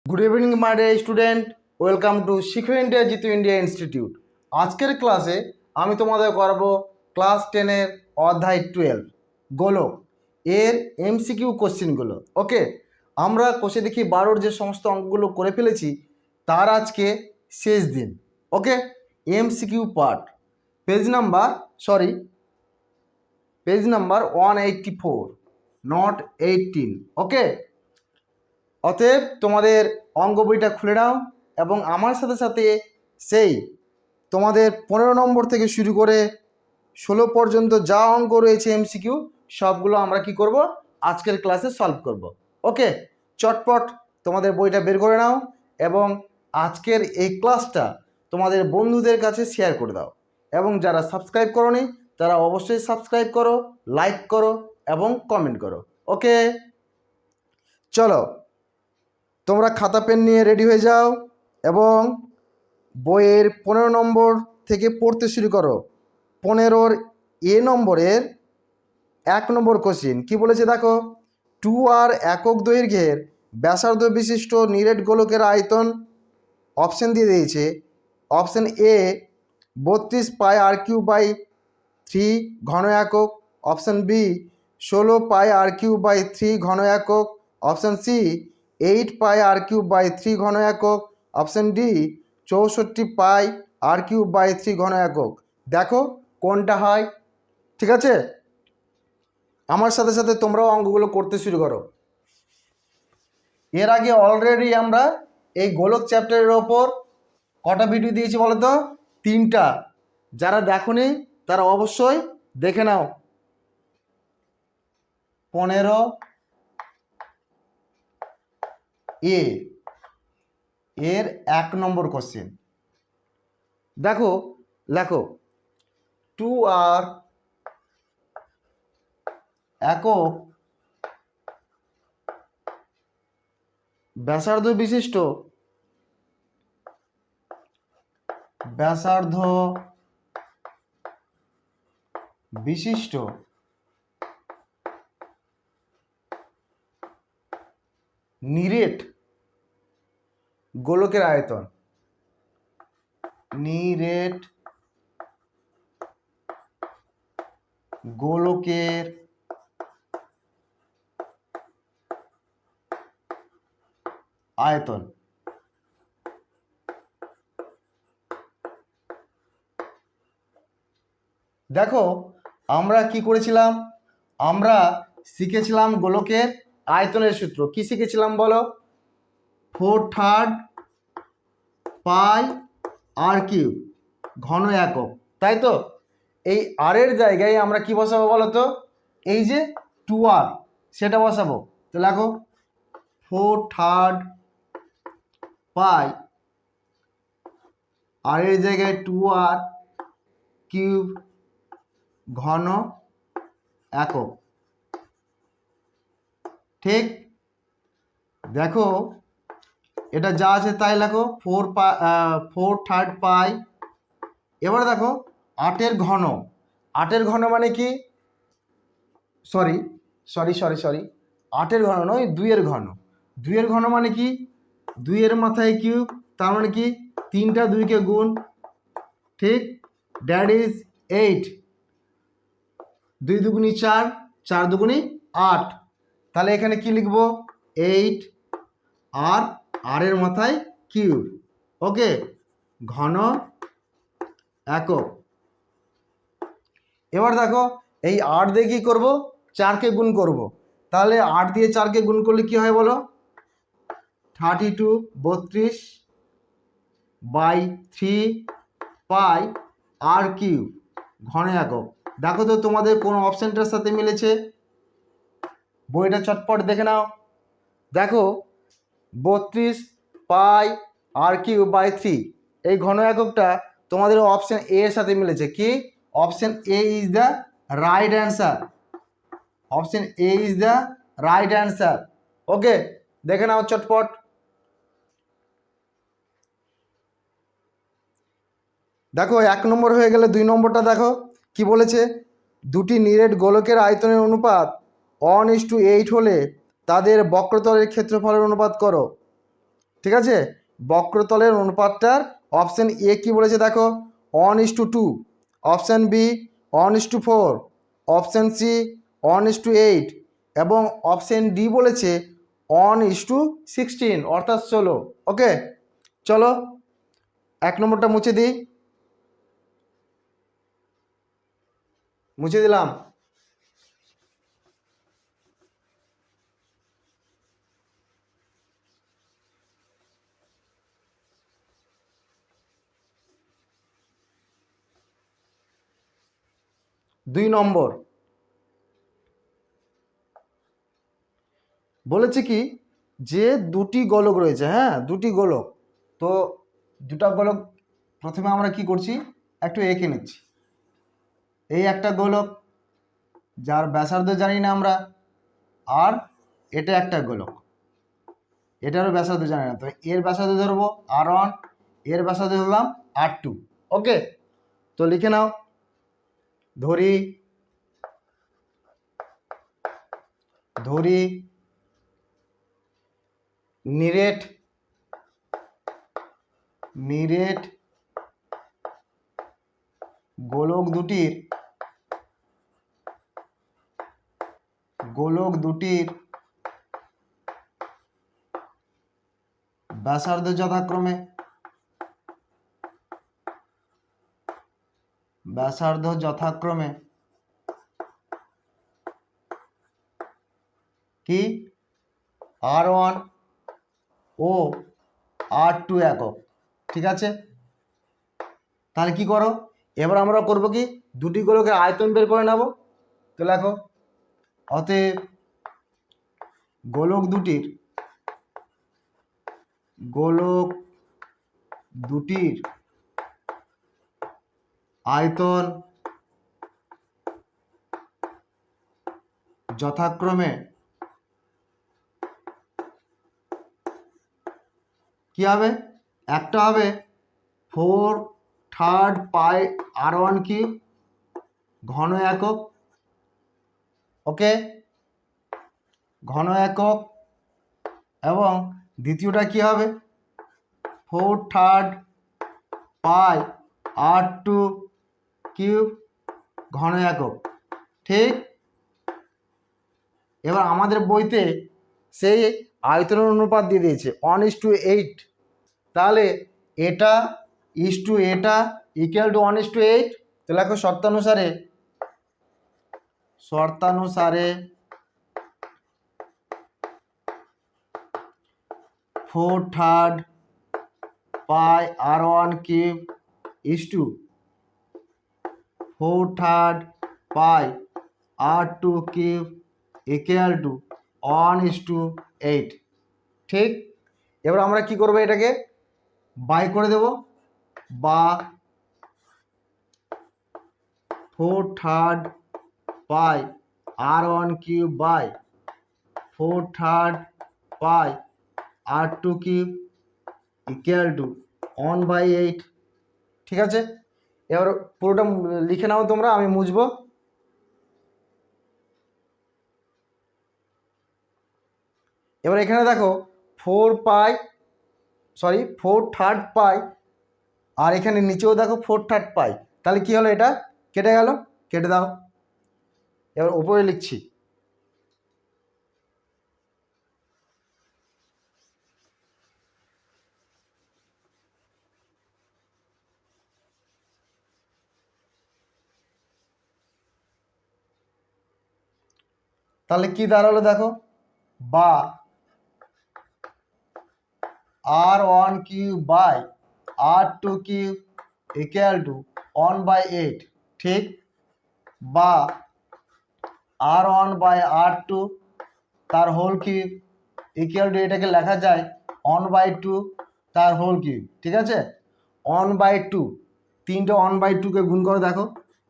Good evening my dear student, welcome to শিখো India Jitu India institute. আজকের ক্লাসে আমি তোমাদের করাবো ক্লাস 10-এর অধ্যায় 12 গোলক এর এমসিকিউ কোশ্চেনগুলো। ওকে, আমরা কোষে দেখি 12-র যে সমস্ত অঙ্কগুলো করে ফেলেছি তার আজকে শেষ দিন। Okay, MCQ part page number 184, not 18। Okay, অতএব তোমাদের অঙ্ক বইটা খুলে নাও এবং আমার সাথে সাথে সেই তোমাদের 15 নম্বর থেকে শুরু করে 16 পর্যন্ত যা অঙ্ক রয়েছে এমসিকিউ সবগুলো আমরা কি করব আজকের ক্লাসে সলভ করব। ওকে, চটপট তোমাদের বইটা বের করে নাও এবং আজকের এই ক্লাসটা তোমাদের বন্ধুদের কাছে শেয়ার করে দাও এবং যারা সাবস্ক্রাইব করোনি তারা অবশ্যই সাবস্ক্রাইব করো, লাইক করো এবং কমেন্ট করো। ওকে, চলো তোমরা খাতা পেন নিয়ে রেডি হয়ে যাও এবং বইয়ের 15 নম্বর থেকে পড়তে শুরু করো। 15-র এ নম্বরের 1 নম্বর কোশ্চিন কি বলেছে দেখো। 2r একক দৈর্ঘ্যের ব্যাসার্ধ বিশিষ্ট নিরেট গোলকের আয়তন অপশন দিয়ে দিয়েছে। অপশন এ 32 পাই r³/3 ঘন একক, অপশন বি 16 পাই r³/3 ঘন একক, অপশন সি 8 পাই r³/3 ঘন একক, অপশন ডি 64 পাই r³/3 ঘন একক। দেখো কোনটা হয়। ঠিক আছে, আমার সাথে সাথে তোমরাও অঙ্কগুলো করতে শুরু করো। এর আগে অলরেডি আমরা এই গোলক চ্যাপ্টারের ওপর কটা ভিডিও দিয়েছি বলো তো? 3টা। যারা দেখোনি তারা অবশ্যই দেখে নাও। 15 এর 1 নম্বর কোশ্চেন দেখো, লেখো 2r একক ব্যাসার্ধ বিশিষ্ট নিরেট গোলকের আয়তন, দেখো আমরা কি করেছিলাম, আমরা শিখেছিলাম গোলকের আয়তনের সূত্র। কি শিখেছিলাম বলো? 4/3 পাই r³ ঘন একক, তাই তো? এই আর এর জায়গায় আমরা কি বসাবো বলো তো? এই যে 2r সেটা বসাবো। তো লেখো 4/3 পাই আর এর জায়গায় 2r³ ঘন একক। ঠিক, দেখো এটা যা আছে তাই লেখো 4/3 পাই। এবার দেখো 8-এর ঘন, 8-এর ঘন মানে কি? সরি 8-এর ঘন নয়, 2-এর ঘন। 2-এর ঘন মানে কি? 2-এর মাথায় কিউব, তার মানে কি 3টা 2-কে গুণ। ঠিক, দ্যাট ইজ 8। 2 দুগুণি 4, 4 দুগুণি 8। তাহলে এখানে কি লিখবো? 8 আর এর মাথায় কিউব। ওকে, ঘন একক। এবার দেখো এই 8 দিয়ে কি করবো? 4কে গুণ করব। তাহলে 8 দিয়ে 4কে গুণ করলে কি হয় বলো? 32/3 পাই r³ ঘন একক। দেখো তো তোমাদের কোন অপশনটার সাথে মিলেছে? বইটা চটপট দেখে নাও। দেখো 32 পাই r³/3 এই ঘন এককটা তোমাদের অপশন এ এর সাথে মিলেছে। কি? Option A is the right answer. Option A is the right answer. Okay, দেখে নাও চটপট। দেখো 1 নম্বর হয়ে গেলে 2 নম্বরটা দেখো কি বলেছে। দুটি নিরেট গোলকের আয়তনের অনুপাত 1:8 হলে তাদের বক্রতলের ক্ষেত্রফলের অনুপাত করো। ঠিক আছে, বক্রতলের অনুপাতটার অপশন এ কি বলেছে দেখো 1:2, অপশন বি 1:4, অপশন সি 1:8 এবং অপশন ডি বলেছে 1:16 অর্থাৎ 16। ওকে, চলো 1 নম্বরটা মুছে দিই, মুছে দিলাম। দুই নম্বর বলেছে কি যে দুটি গোলক রয়েছে, হ্যাঁ দুটি গোলক, তো দুটা গোলক প্রথমে আমরা কি করছি একটু এঁকে নিচ্ছি। এই একটা গোলক যার ব্যাসার্ধ জানি না আমরা, আর এটা একটা গোলক এটারও ব্যাসার্ধ জানি না, তো এর ব্যাসার্ধ ধরবো R1, এর ব্যাসার্ধ ধরলাম R2। ওকে, তো লিখে নাও, ধরি ধরি নিরেট নিরেট গোলক দুটির ব্যাসার্ধ যথাক্রমে কি R1 ও R2 একক। ঠিক আছে, তাহলে কি করো, এবার আমরা করব কি দুটি গোলকের আয়তন বের করে নেব। তো লেখো, অতএব গোলক দুটির আয়তন যথাক্রমে কি হবে, একটা হবে 4/3 পাই R1 কি ঘন একক। ওকে, ঘন একক, এবং দ্বিতীয়টা কি হবে 4/3 পাই R2 কিউব ঘন একক। ঠিক, এবার আমাদের বইতে সেই আয়তনের অনুপাত দিয়ে দিয়েছে 1:8, তাহলে এটা এটা ইকুয়াল টু 1:8। তো লেখো শর্তানুসারে 4/3 pi R1 cube is to 4/3 pi R2 cube equal to 1:8। ঠিক, এবার আমরা কি করব, এটাকে বাই করে দেব, বা 4/3 pi R1 cube by 4/3 pi R2 cube equal to 1/8। ঠিক আছে, এবার পুরোটা লিখে নাও তোমরা, আমি মুছবো। এবার এখানে দেখো 4/3 পাই, আর এখানে নিচেও দেখো 4/3 পাই, তাহলে কি হলো, এটা কেটে গেল, কেটে দাও। এবার উপরে লিখছি, তাহলে কি দাঁড়ালো দেখো, বা R1 cube by R2 cube equal to 1/8। ঠিক, বা R1 বাই R2 তার হোল কিউব ইকুয়াল টু, এটাকে লেখা যায় 1/2 তার হোল কিউব। ঠিক আছে, 1/2, তিনটে 1/2কে গুণ করে দেখো,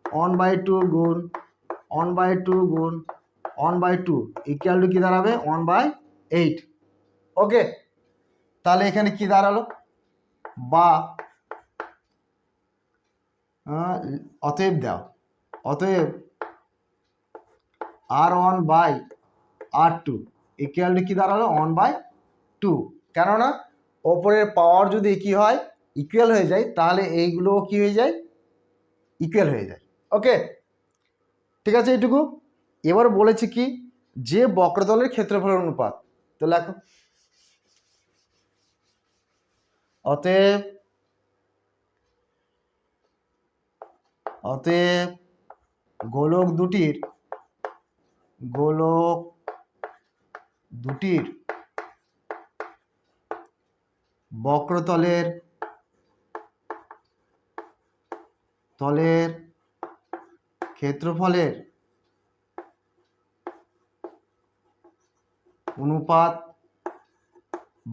1/2 গুণ 1/2 গুণ 1/2 ইকুয়াল টু কি দাঁড়াবে 1/8। ওকে, তাহলে এখানে কি দাঁড়ালো, বা অতএব দাও, অতএব R1 by R2 equal two কি দাঁড়ালো 1/2, কেননা ওপরের পাওয়ার যদি কি হয় ইকুয়াল হয়ে যায়, তাহলে এইগুলো কি হয়ে যায় ইকুয়াল হয়ে যায়। ওকে, ঠিক আছে এইটুকু। এবার বলেছি কি যে বক্রতলের ক্ষেত্রফলের অনুপাত, তো লেখো অতএব অতএব গোলক দুটির বক্রতলের ক্ষেত্রফলের অনুপাত,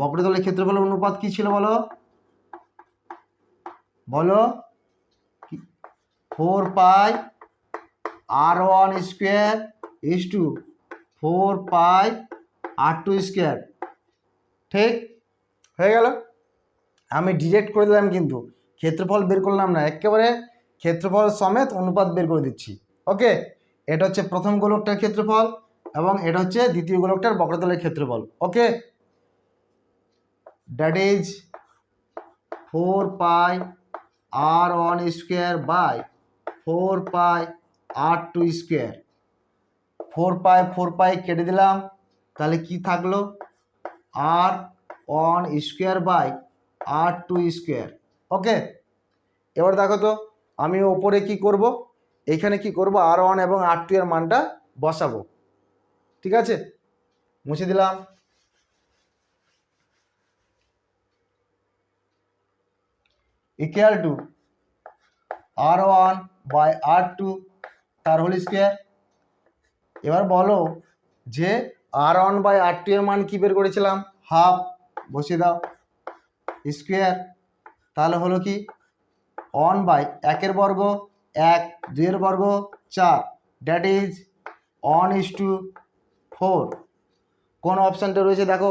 বক্রতলের ক্ষেত্রফলের অনুপাত কি ছিল বলো বলো 4 pi r1 square is to 4 pi r2 square. ঠিক হয়ে গেল। আমি ডিরেক্ট করে দিলাম, কিন্তু ক্ষেত্রফল বের করলাম না, একেবারে ক্ষেত্রফল সমেত অনুপাত বের করে দিচ্ছি। ওকে, এটা হচ্ছে প্রথম গোলকটার ক্ষেত্রফল এবং এটা হচ্ছে দ্বিতীয় গোলকটার বক্রতলের ক্ষেত্রফল। Okay, that is 4 pi r1 square by 4 pi r2 square. 4 pi কেটে দিলাম, তাহলে কি থাকলো r1 square by r2 square. ওকে, এবার দেখো তো আমি ওপরে কি করব, এখানে কি করব r1 এবং r2 এর মানটা বসাবো। ঠিক আছে, মুছে দিলাম। Equal to r1 by r2 তার হোল স্কোয়ার। এবার বলো যে r1 বাই r2 এর মান কি বের করেছিলাম, হাফ, বসিয়ে দাও স্কোয়ার, তাহলে হলো কি 1 বাই 1 বর্গ 1, 2 বর্গ 4, দ্যাট ইজ 1:4। কোন অপশানটা রয়েছে দেখো,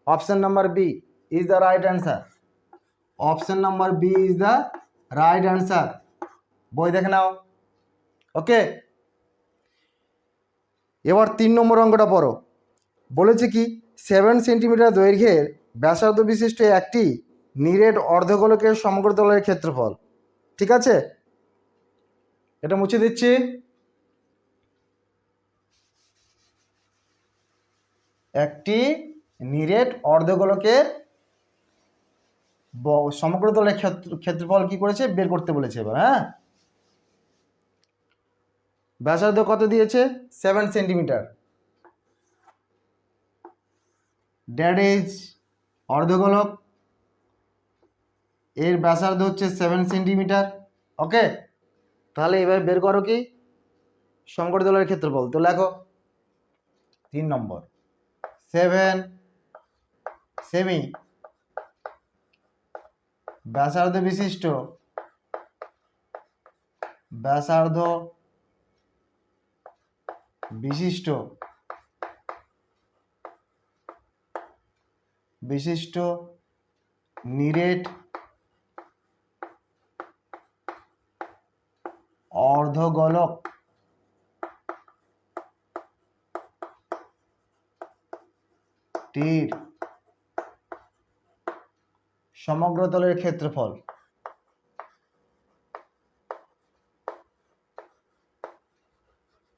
option number B is the right answer. Option number B is the right answer. বই দেখে নাও। ওকে, এবার 3 নম্বর অঙ্কটা পড়ো। বলেছে কি 7 সেন্টিমিটার দৈর্ঘ্যের ব্যাসার্ধ বিশিষ্ট একটি নিরেট অর্ধগোলকের সমগ্র তলের ক্ষেত্রফল। ঠিক আছে, এটা মুছে দিচ্ছি। একটি নিরেট অর্ধগোলকের সমগ্র তলের ক্ষেত্রফল কি করেছে বের করতে বলেছে। এবার হ্যাঁ, ব্যাসার্ধ কত দিয়েছে 7 সেন্টিমিটার, দ্যাট ইজ অর্ধগোলক এর ব্যাসার্ধ হচ্ছে 7 সেন্টিমিটার। ওকে, তাহলে এবার বের করো কি সমগ্র তলের ক্ষেত্রফল। তো লেখো 3 নম্বর 7 সেমি ব্যাসার্ধ বিশিষ্ট নিরেট অর্ধগোলক টির সমগ্র তলের ক্ষেত্রফল।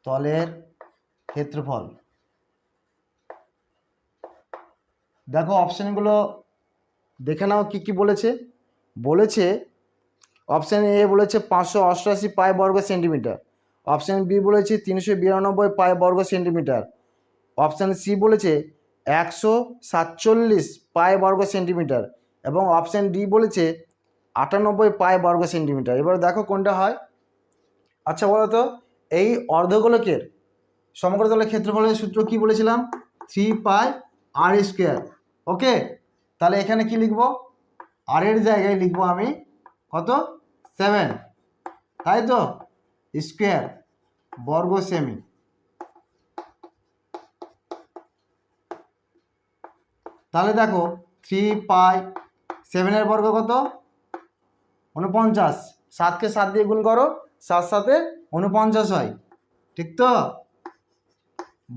তলের ক্ষেত্রফল দেখো অপশানগুলো দেখে নাও কি কি বলেছে। বলেছে অপশান এ বলেছে 588 পাই বর্গ সেন্টিমিটার, অপশান বি বলেছে 392 পাই বর্গ সেন্টিমিটার, অপশান সি বলেছে 147 পাই বর্গ সেন্টিমিটার এবং অপশান ডি বলেছে 98 পাই বর্গ সেন্টিমিটার। এবার দেখো কোনটা হয়। আচ্ছা বলো তো, এই অর্ধগোলকের সমগ্র তলের ক্ষেত্রফলের সূত্র কি বলেছিলাম, 3 পাই আর স্কোয়ার। ওকে, তাহলে এখানে কি লিখবো, আর এর জায়গায় লিখবো আমি কত 7, তাই তো, স্কোয়ার বর্গ সেমি। তাহলে দেখো 3 পাই 7 বর্গ কত 49, 7কে 7 দিয়ে গুণ করো, 7 7 49 হয়, ঠিক তো,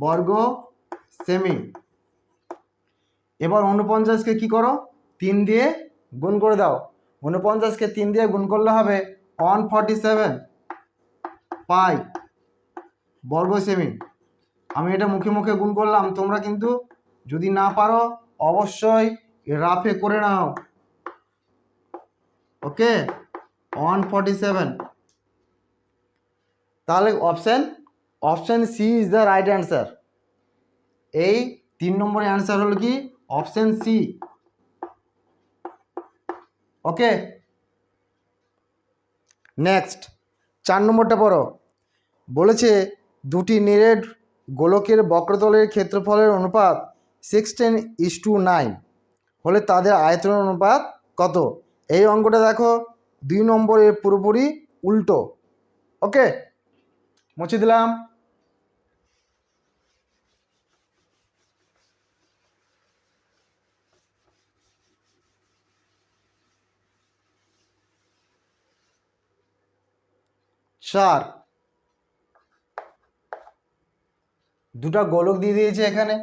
বর্গ সেমি। এবার 49কে কি করো 3 দিয়ে গুণ করে দাও। 49কে 3 দিয়ে গুণ করলে হবে 147 পাই বর্গ সেমি। আমি এটা মুখে মুখে গুণ করলাম, তোমরা কিন্তু যদি না পারো অবশ্যই রাফে করে নাও। ওকে, 147। তাহলে option C is the right answer. এই 3 নম্বরের অ্যান্সার হলো কি অপশান সি। ওকে, নেক্সট 4 নম্বরটা পড়ো। বলেছে দুটি নিরেট গোলকের বক্রতলের ক্ষেত্রফলের অনুপাত 16:9 হলে তাদের আয়তনের অনুপাত কত? এই অঙ্কটা দেখো 2 নম্বরের পুরোপুরি উল্টো। ওকে, মুছে দিলাম। চার, দুটা গোলক দিয়ে দিয়েছে এখানে।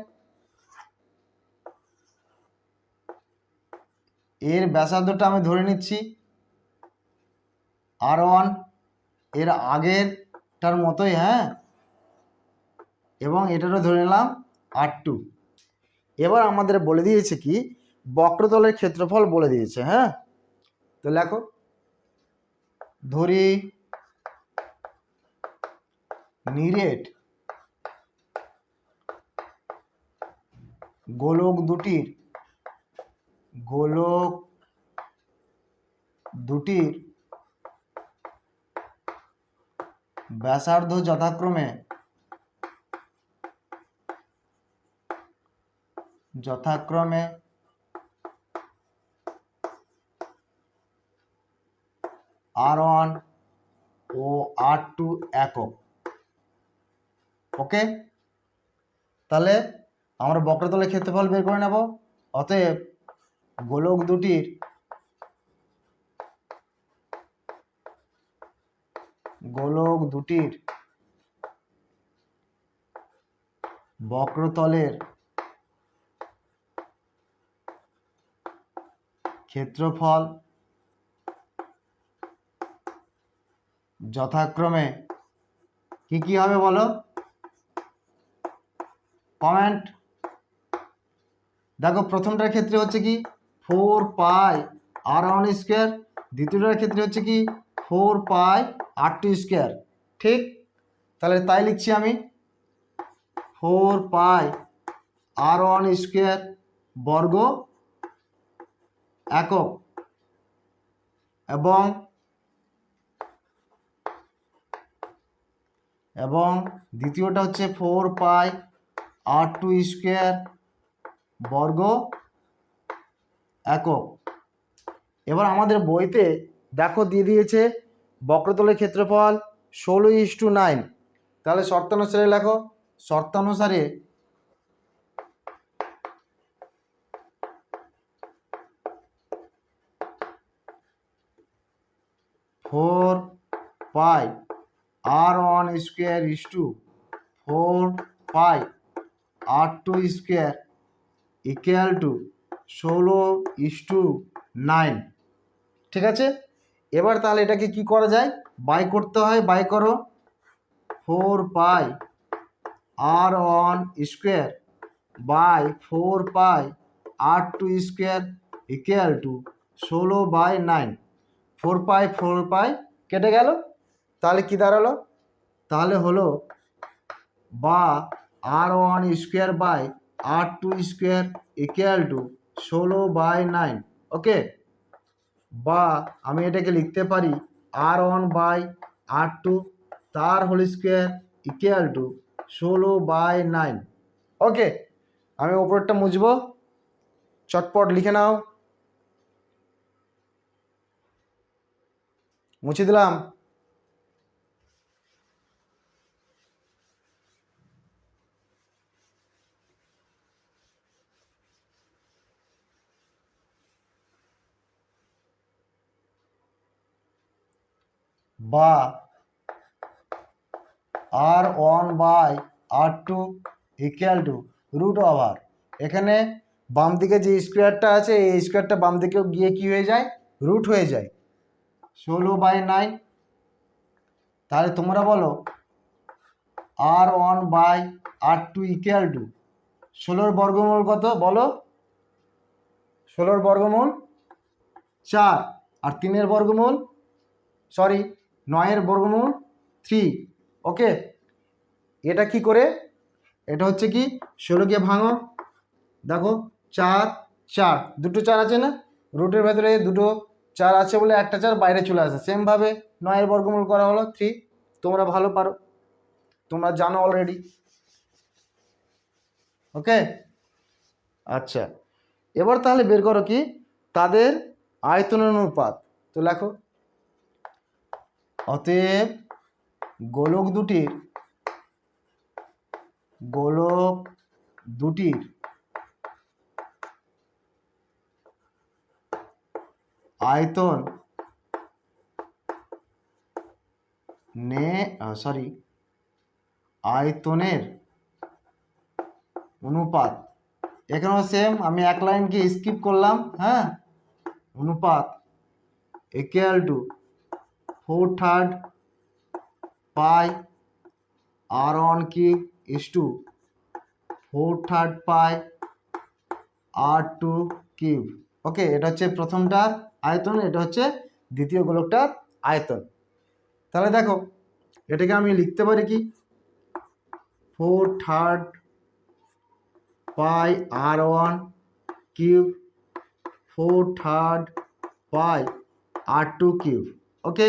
এর ব্যাসার্ধটা আমি ধরে নিচ্ছি R1, এর আগেরটার মতোই, হ্যাঁ, এবং এটারও ধরে নিলাম R2। এবার আমাদের বলে দিয়েছে কি বক্রতলের ক্ষেত্রফল বলে দিয়েছে। হ্যাঁ, তো লেখো, ধরি নিরেট গোলক দুটির ব্যাসার্ধ যথাক্রমে R1 ও R2 একক। ওকে, তাহলে আমরা বক্রতলের ক্ষেত্রফল বের করে নেব। অতএব গোলক দুটির বক্রতলের ক্ষেত্রফল যথাক্রমে কি হবে বলো? কমেন্ট। দেখো, প্রথমটার ক্ষেত্রে হচ্ছে কি 4 পাই R1 স্কোয়ার, দ্বিতীয়টার ক্ষেত্রে হচ্ছে কি 4 পাই R2 স্কোয়ার। ঠিক, তাহলে তাই লিখছি আমি 4 পাই R1 স্কোয়ার বর্গ একক, এবং দ্বিতীয়টা হচ্ছে 4 পাই R2 স্কোয়ার বর্গ একক। এবার আমাদের বইতে দেখো দিয়ে দিয়েছে বক্রতলের ক্ষেত্রফল 16:9। তাহলে শর্তানুসারে লেখো, শর্তানুসারে 4 pi R1 square is to 4 pi R2 square equal to 16:9। ঠিক আছে, এবার তাহলে এটাকে কি করা যায়? বাই করতে হয়, বাই করো। 4 pi R1 square by 4 pi R2 square equal to 16/9। 4 pi কেটে গেল, তাহলে কি দাঁড়ালো? তাহলে হলো বা R1 square by R2 square equal to 16/9। Okay, বা আমি এটাকে লিখতে পারি R1 বাই R2 তার whole square equal to 16/9। Okay, আমি ওপরটা মুছবো, চটপট লিখে নাও। মুছে দিলাম। বা R1 by R2 equal to root over, এখানে বাম দিকে যে স্কোয়ারটা আছে এই স্কোয়ারটা বাম দিকেও গিয়ে কি হয়ে যায়, রুট হয়ে যায়। 16/9। তাহলে তোমরা বলো R1/R2 ইকুয়াল টু 16 বর্গমূল কত বলো? 16 বর্গমূল 4, আর 3 বর্গমূল 9 বর্গমূল 3। ওকে, এটা কি করে, এটা হচ্ছে কি 16কে ভাঙো, দেখো 4 4 দুটো 4 আছে না, রুটের ভেতরে দুটো 4 আছে বলে একটা 4 বাইরে চলে আসে। সেমভাবে 9 বর্গমূল করা হলো 3। তোমরা ভালো পারো, তোমরা জানো অলরেডি। ওকে, আচ্ছা, এবার তাহলে বের করো কি তাদের আয়তনের অনুপাত। তো লেখো, অতএব গোলক দুটির আয়তন আয়তনের অনুপাত, এখানেও সেম, আমি এক লাইনকে স্কিপ করলাম। হ্যাঁ, অনুপাত equal to 4/3 pi R1 cube is to 4/3 pi R2 cube. Okay, এটা হচ্ছে প্রথমটার আয়তন, এটা হচ্ছে দ্বিতীয় গোলকটার আয়তন। তাহলে দেখো, এটাকে আমি লিখতে পারি কি 4/3 pi R1 cube 4/3 pi R2 cube. ওকে,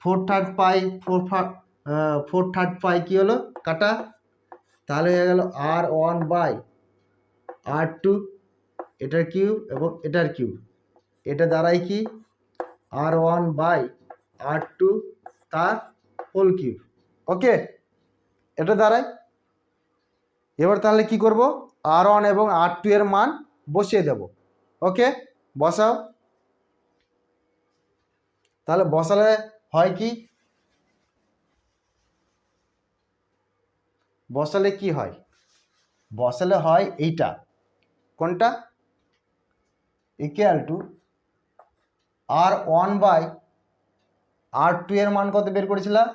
4/3 পাই 4/3 পাই কি হলো, কাটা, তাহলে হয়ে গেল R1/R2, এটার কিউব এবং এটার কিউব, এটা দ্বারাই কি R1/R2 তার হোল কিউব। ওকে, এটা দ্বারাই এবার তাহলে কি করব, R1 এবং R2 এর মান বসিয়ে দেব। ওকে, বসাও। তাহলে বসালে হয় কি, বসালে কি হয়, বসালে হয় এইটা, কোনটা, ইকুয়াল টু R1/R2 এর মান কত বের করেছিলাম,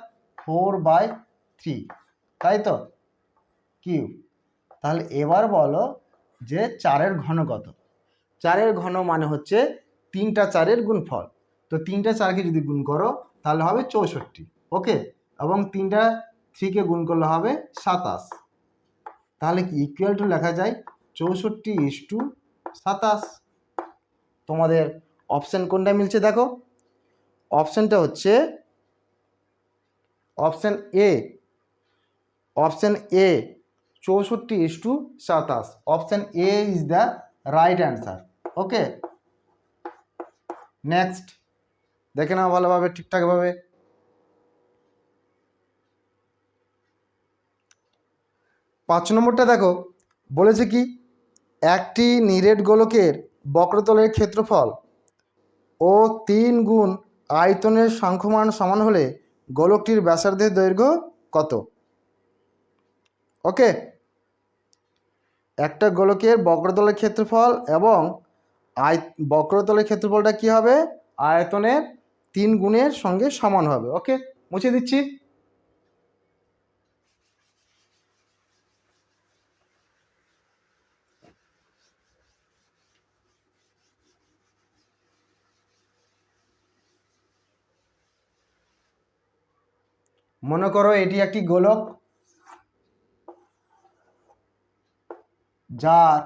4/3, তাই তো, কিউব। তাহলে এবার বলো যে 4-এর ঘন কত। 4-এর ঘন মানে হচ্ছে 3টা 4-এর গুণফল। তো 3টা 4কে যদি গুণ করো তাহলে হবে 64। ওকে, এবং 3টা 3কে গুণ করলে হবে 27। তাহলে কি ইকুয়াল টু লেখা যায় 64:27। তোমাদের অপশান কোনটা মিলছে দেখো, অপশানটা হচ্ছে option A, 64:27। Option A is the right answer. Okay, next দেখে নাও ভালোভাবে, ঠিকঠাকভাবে। 5 নম্বরটা দেখো, বলেছে কি একটি নিরেট গোলকের বক্রতলের ক্ষেত্রফল ও 3 গুণ আয়তনের সংখ্যমান সমান হলে গোলকটির ব্যাসার্ধের দৈর্ঘ্য কত। ওকে, একটা গোলকের বক্রতলের ক্ষেত্রফল এবং বক্রতলের ক্ষেত্রফলটা কি হবে, আয়তনের 3 গুণের সঙ্গে সমান হবে। ওকে, মুছে দিচ্ছি। মনে করো এটি একটি গোলক যার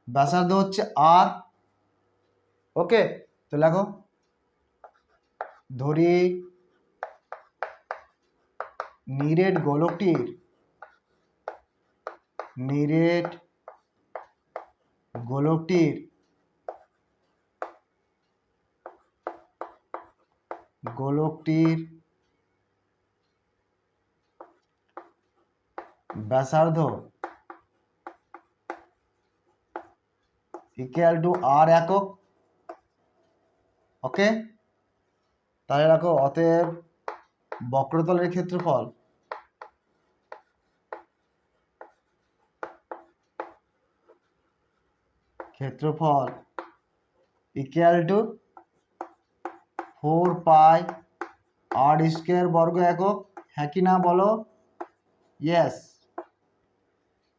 ব্যাসার্ধ হচ্ছে R। ওকে, তো লেখো, ধরি নিরেট গোলকটির ব্যাসার্ধ ইকুয়াল টু R একক। ওকে, তাহলে রাখো, অতএব বক্রতলের ক্ষেত্রফল ক্ষেত্রফল equal to 4 pi R square বর্গ একক, হ্যাঁ কি না বলো? ইয়েস।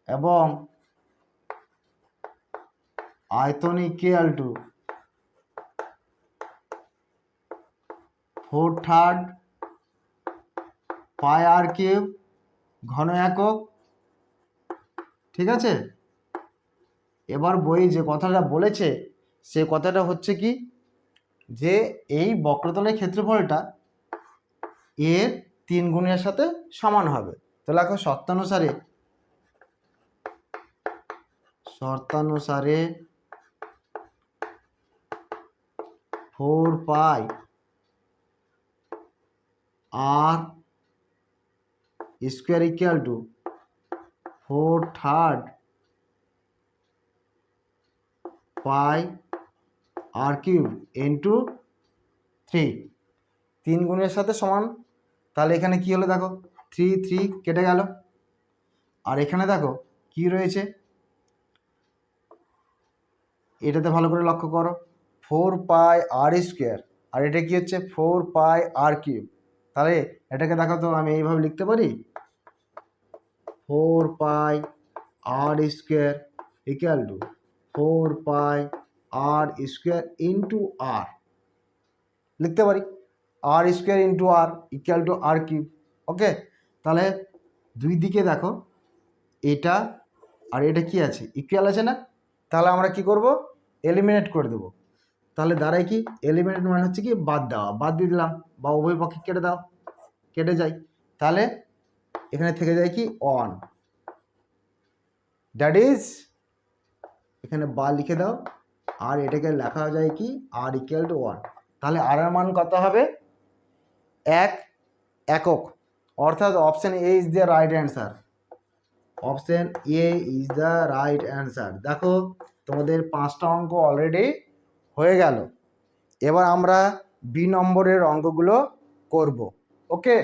এবং আয়তন equal to 4/3 pi R cube ঘন একক। ঠিক আছে, এবার বই যে কথাটা বলেছে সে কথাটা হচ্ছে কি, যে এই বক্রতলের ক্ষেত্রফলটা এর 3 গুণের সাথে সমান হবে। তো লেখো শর্তানুসারে 4 pi R square equal to 4/3 pi R cube into 3, 3 গুণের সাথে সমান। তাহলে এখানে কি হলো দেখো, 3 3 কেটে গেল। আর এখানে দেখো কি রয়েছে, এটাতে ভালো করে লক্ষ্য করো, 4 পাই আর স্কোয়ার, আর এটা কি হচ্ছে 4 পাই আর কিউব। তাহলে এটাকে দেখো তো আমি এইভাবে লিখতে পারি, 4 pi R square equal to 4 pi R square into R লিখতে পারি, R square into R equal to R cube. Okay, তাহলে দুই দিকে দেখো এটা আর এটা কি আছে, ইকুয়াল আছে না? তাহলে আমরা কি করব, এলিমিনেট করে দেবো। তাহলে দাঁড়ায় কি, এলিমিনেট মানে হচ্ছে কি বাদ দেওয়া, বাদ দিয়ে দিলাম, বা উভয় পক্ষে কেটে দাও, কেটে যায়। তাহলে এখানে থেকে যায় কি 1, দ্যাট ইজ এখানে বা লিখে দাও, আর এটাকে লেখা যায় কি আর ইকুয়াল টু 1। তাহলে আর এর মান কত হবে, 1 একক। অর্থাৎ option A is the right answer, option A is the right answer. দেখো তোমাদের 5টা অঙ্ক অলরেডি হয়ে গেল। এবার আমরা বি নম্বরের অঙ্কগুলো করব। ওকে,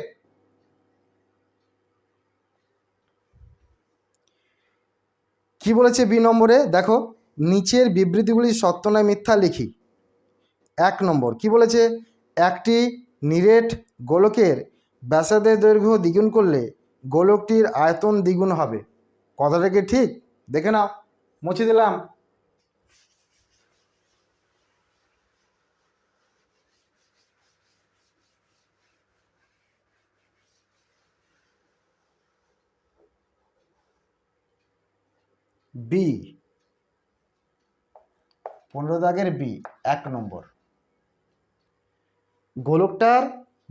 কি বলেছে বি নম্বরে, দেখো নিচের বিবৃতিগুলি সত্য না মিথ্যা লিখি। 1 নম্বর কি বলেছে, একটি নিরেট গোলকের ব্যাসার্ধের দৈর্ঘ্য দ্বিগুণ করলে গোলকটির আয়তন দ্বিগুণ হবে। কথাটা কি ঠিক? দেখে নাও, মুছে দিলাম। বি 15 দাগের বি 1 নম্বর, গোলকটার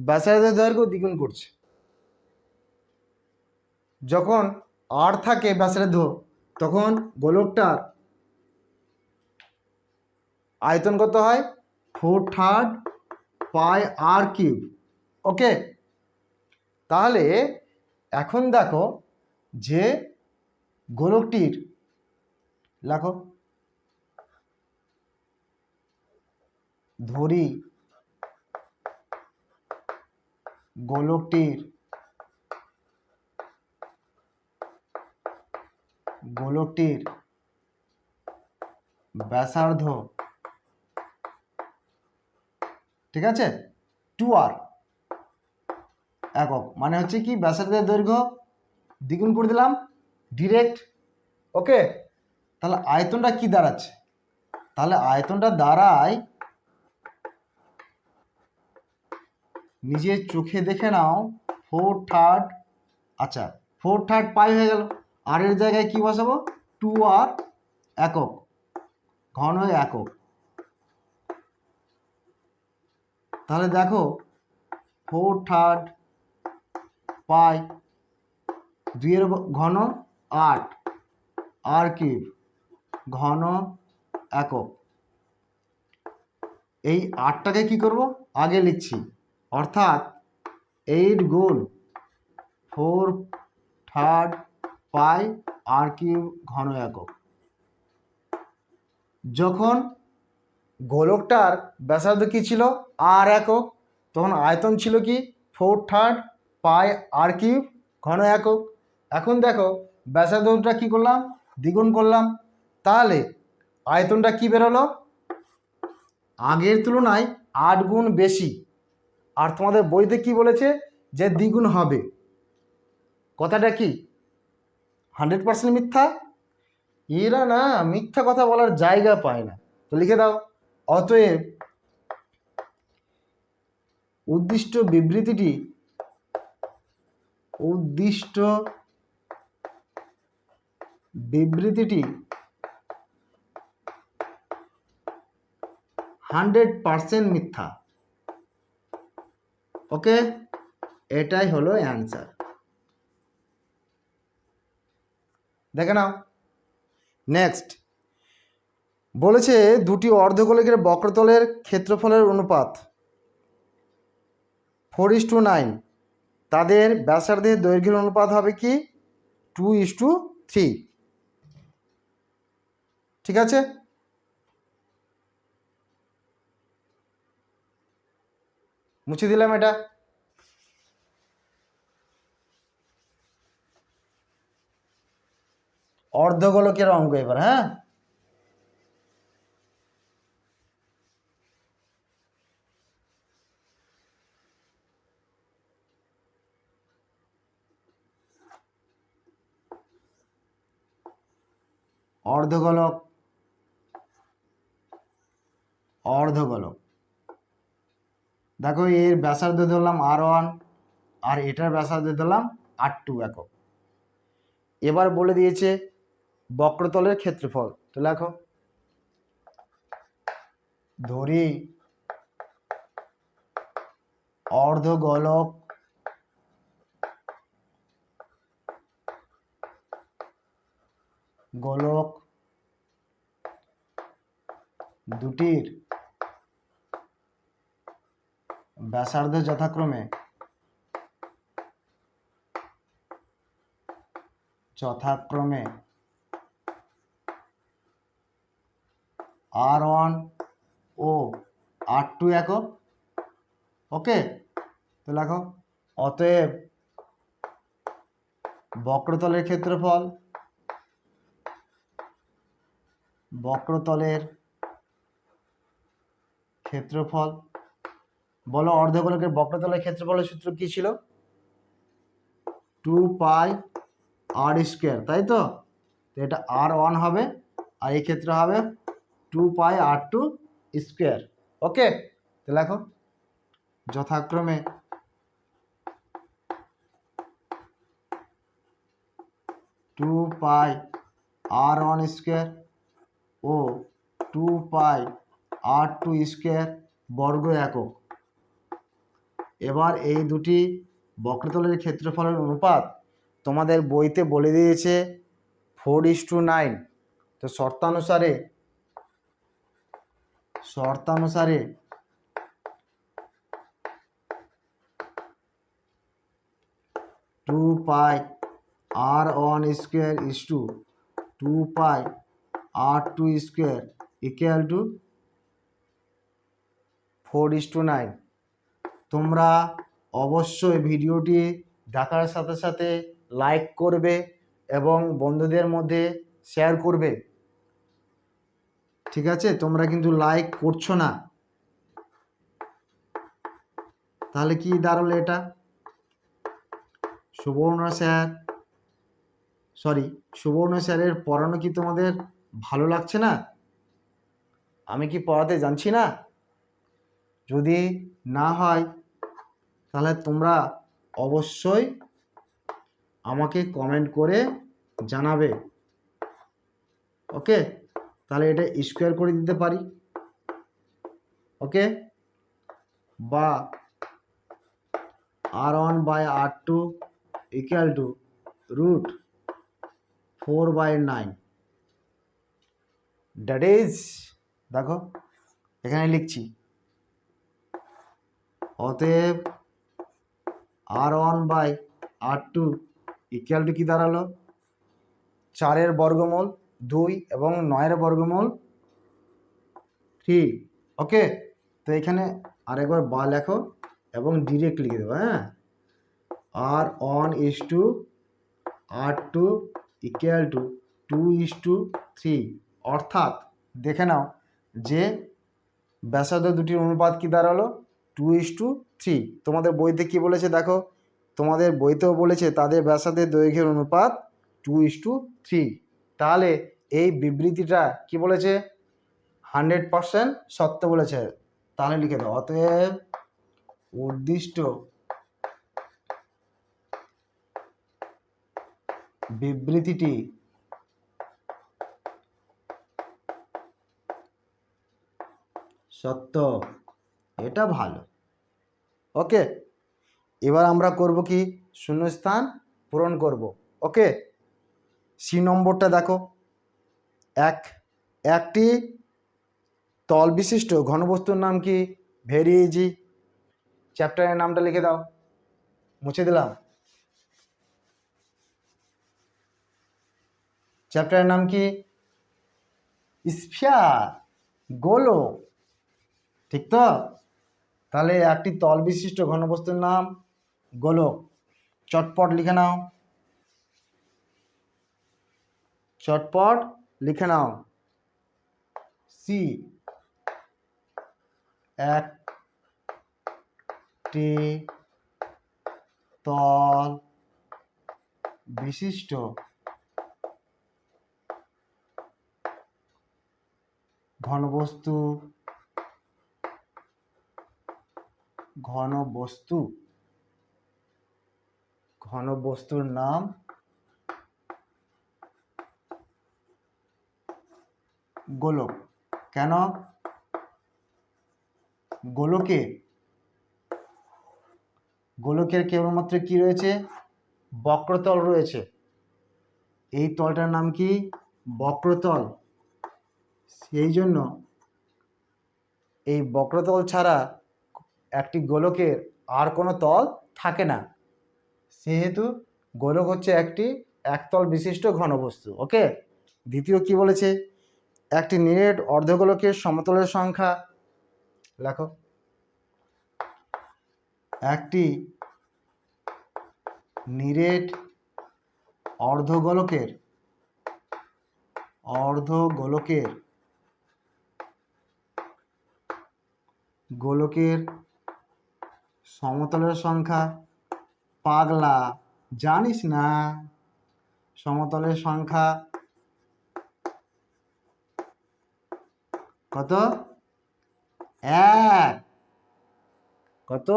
ব্যাসার্ধের দৈর্ঘ্য দ্বিগুণ করছে। যখন আর থাকে ব্যাসার্ধ তখন গোলকটার আয়তন কত হয়, 4/3 পাই আর কিউব। ওকে, তাহলে এখন দেখো যে গোলকটির, লেখো ধরি গোলকটির ব্যাসার্ধ, ঠিক আছে, 2r একক, মানে হচ্ছে কি ব্যাসার্ধের দৈর্ঘ্য দ্বিগুণ করে দিলাম ডিরেক্ট। ওকে, তাহলে আয়তনটা কি দাঁড়াচ্ছে, তাহলে আয়তনটা দাঁড়ায়, নিজের চোখে দেখে নাও, 4/3, আচ্ছা 4/3 পাই হয়ে গেল, আর এর জায়গায় কি বসাবো, 2r একক ঘন একক। তাহলে দেখো 4/3 পাই, 2 এর ঘন 8 আর কিউব ঘন একক। এই 8টাকে কি করব, আগে লিখছি, অর্থাৎ 8 গুণ 4/3 পাই আর কিউব ঘন একক। যখন গোলকটার ব্যাসার্ধ কি ছিল, আর একক, তখন আয়তন ছিল কি 4/3 পাই আর কিউব ঘন একক। এখন দেখো ব্যাসার্ধটা কি করলাম, দ্বিগুণ করলাম। তাহলে আয়তনটা কি বেরোলো? আগের তুলনায় 8 গুণ বেশি। আর তোমাদের বইতে কি বলেছে? যে দ্বিগুণ হবে। কথাটা কি 100% মিথ্যা? এরা না মিথ্যা কথা বলার জায়গা পায় না। তো লিখে দাও, অতএব উদ্দিষ্ট বিবৃতিটি 100% মিথ্যা। ওকে, এটাই হলো অ্যান্সার। দেখে নাও নেক্সট বলেছে দুটি অর্ধগোলকের বক্রতলের ক্ষেত্রফলের অনুপাত 4:9। তাদের ব্যাসার্ধের দৈর্ঘ্যের অনুপাত হবে কি 2:3। ঠিক আছে, মুছে দিলাম এটা। অর্ধগোলকের অঙ্ক এবার। হ্যাঁ, অর্ধগোলক দেখো, এর ব্যাসার্ধ ধরলাম R1 আর এটার ব্যাসার্ধ ধরলাম R2 একক। এবার বলে দিয়েছে বক্রতলের ক্ষেত্রফল। তো লেখো, ধরি অর্ধগোলক দুটির ব্যাসার্ধ যথাক্রমে R1 ও R2 একক। ওকে, তো লেখো, অতএব বক্রতলের ক্ষেত্রফল বলো, অর্ধগোলকের বক্রতলের ক্ষেত্রফলের সূত্র কি ছিল? 2πr², তাই তো? এটা R1 হবে আর এই ক্ষেত্রে হবে 2πr²। ওকে, তো লেখো, যথাক্রমে টু পাই R1² ও 2πr²² বর্গ একক। এবার এই দুটি বক্রতলের ক্ষেত্রফলের অনুপাত তোমাদের বইতে বলে দিয়েছে 4:9। তো শর্তানুসারে 2πr1² 2πr²² = 4:9। তোমরা অবশ্যই ভিডিওটি দেখার সাথে সাথে লাইক করবে এবং বন্ধুদের মধ্যে শেয়ার করবে। ঠিক আছে, তোমরা কিন্তু লাইক করছো না, তাহলে কি দাঁড়ালো? এটা সুবর্ণ স্যারের পড়ানো কি তোমাদের ভালো লাগছে না? আমি কি পড়াতে জানছি না? যদি না হয় তাহলে তোমরা অবশ্যই আমাকে কমেন্ট করে জানাবে। ওকে, তাহলে এটা স্কোয়ার করে দিতে পারি। ওকে, বা R1/R2 = √4/9। দ্যাট ইজ, দেখো এখানে লিখছি, অতএব R1/R2 = কি দাঁড়ালো? 4-এর বর্গমূল 2 এবং 9-এর বর্গমূল 3। ওকে, তো এখানে আরেকবার বা লেখো এবং ডিরেক্ট লিখে দেবো। হ্যাঁ, R1:R2 = 2:3, অর্থাৎ দেখে নাও যে ব্যাসার্ধ দুটির অনুপাত কি দাঁড়ালো 2:3। তোমাদের বইতে কি বলেছে দেখো, তোমাদের বইতেও বলেছে তাদের ব্যাসার্ধের দৈর্ঘ্যের অনুপাত 2:3। তাহলে এই বিবৃতিটা কি বলেছে 100% সত্য বলেছে। তাহলে লিখে দাও, অতএব উদ্দিষ্ট বিবৃতিটি সত্য। এটা ভালো। ওকে, এবার আমরা করব কি শূন্যস্থান পূরণ করব। ওকে, সি নম্বরটা দেখো, একটি তল বিশিষ্ট ঘনবস্তুর নাম কি? ভেরি ইজি, চ্যাপ্টারের নামটা লিখে দাও, মুছে দিলাম। চ্যাপ্টারের নাম কি? স্ফিয়ার, গোলক, ঠিক তো? তাহলে একটি তল বিশিষ্ট ঘনবস্তুর নাম গোলক। চটপট লিখে নাও, চটপট লিখে নাও। সি, একটি তল বিশিষ্ট ঘনবস্তুর নাম গোলক। কেন? গোলকের কেবলমাত্র কি রয়েছে? বক্রতল রয়েছে। এই তলটার নাম কি? বক্রতল। সেই জন্য এই বক্রতল ছাড়া একটি গোলকের আর কোনো তল থাকে না, সেহেতু গোলক হচ্ছে একটি একতল বিশিষ্ট ঘনবস্তু। ওকে, দ্বিতীয় কি বলেছে? একটি নিরেট অর্ধগোলকের সমতলের সংখ্যা লেখো। একটি নিরেট অর্ধগোলকের সমতলের সংখ্যা। পাগলা, জানিস না সমতলের সংখ্যা কত? এক। কত?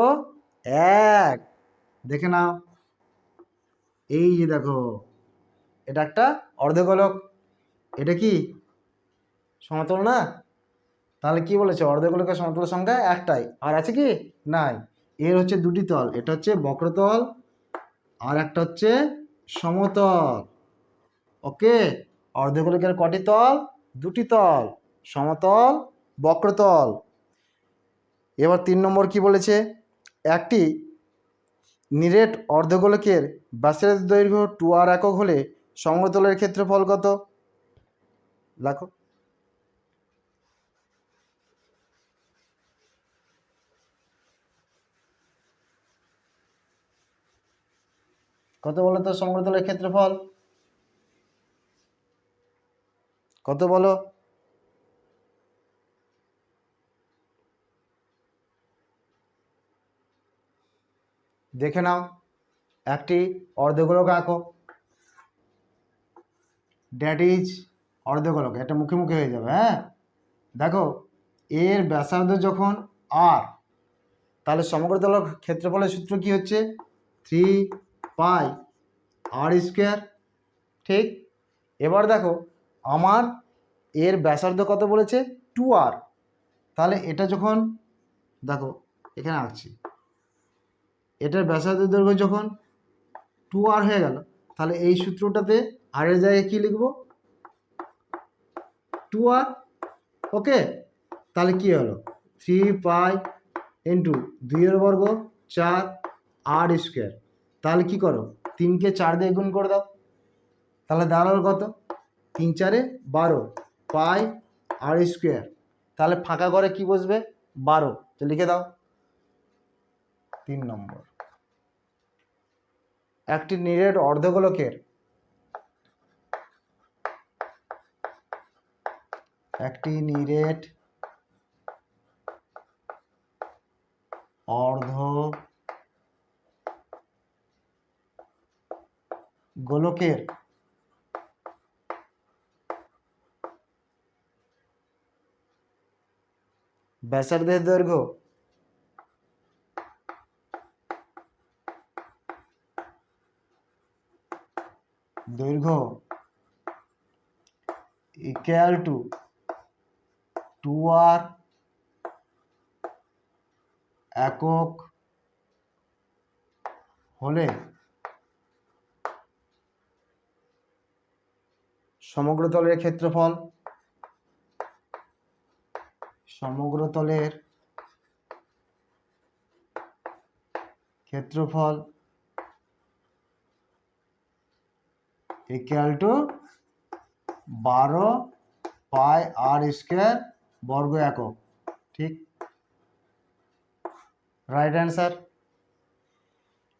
এক। দেখে নাও, এই যে দেখো, এটা একটা অর্ধগোলক, এটা কি সমতল না? তাহলে কি বলেছে? অর্ধগোলকের সমতলের সংখ্যা একটাই, আর আছে কি? নাই। এর হচ্ছে দুটি তল, এটা হচ্ছে বক্রতল আর একটা হচ্ছে সমতল। ওকে, অর্ধগোলকের কটি তল? দুটি তল, সমতল, বক্রতল। এবার 3 নম্বর কি বলেছে? একটি নিরেট অর্ধগোলকের ব্যাসের দৈর্ঘ্য 2r একক হলে সমতলের ক্ষেত্রফল কত? লেখো। কত বলো তো সমতলের ক্ষেত্রফল? কত বলো? দেখে নাও, একটি অর্ধগোলক আঁকো, দ্যাট ইজ অর্ধগোলক। এটা মুখে মুখে হয়ে যাবে। হ্যাঁ, দেখো, এর ব্যাসার্ধ যখন আর, তাহলে সমগ্রতলের ক্ষেত্রফলের সূত্র কি হচ্ছে? 3πr²। ঠিক। এবার দেখো, আমার এর ব্যাসার্ধ কত বলেছে? 2r। তাহলে এটা যখন, দেখো এখানে আঁকছি, এটার ব্যাসার্ধ দৈর্ঘ্য যখন 2r হয়ে গেল, তাহলে এই সূত্রটাতে আর এর জায়গায় কি লিখব? 2r। ওকে, তাহলে কি হলো? 3π ইন্টু 2 বর্গ 4r²। তাহলে কি করো, 3কে 4 দিয়ে গুণ করে দাও, তাহলে দাঁড়ালো কত? 3 4 12 πr²। তাহলে ফাঁকা করে কি বসবে? 12। তো লিখে দাও। 3 নম্বর, একটি নিরেট অর্ধগোলকের একটি নিরেট অর্ধ গোলকের ব্যাসার্ধের দৈর্ঘ্য ইকুয়াল টু 2r একক হলে সমগ্র তলের ক্ষেত্রফল equal to 12 pi R square বর্গ একক। ঠিক, রাইট অ্যান্সার।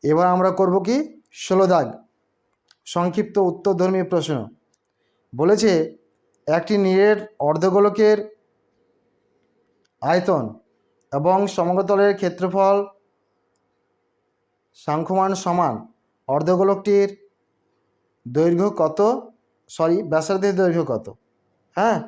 এবার আমরা করব কি 16 দাগ সংক্ষিপ্ত উত্তরধর্মী প্রশ্ন। বলেছে একটি নিরেট অর্ধগোলকের আয়তন এবং সমগ্রতলের ক্ষেত্রফল সাংখ্যমান সমান অর্ধগোলকটির দৈর্ঘ্য কত, ব্যাসার্ধের দৈর্ঘ্য কত। হ্যাঁ,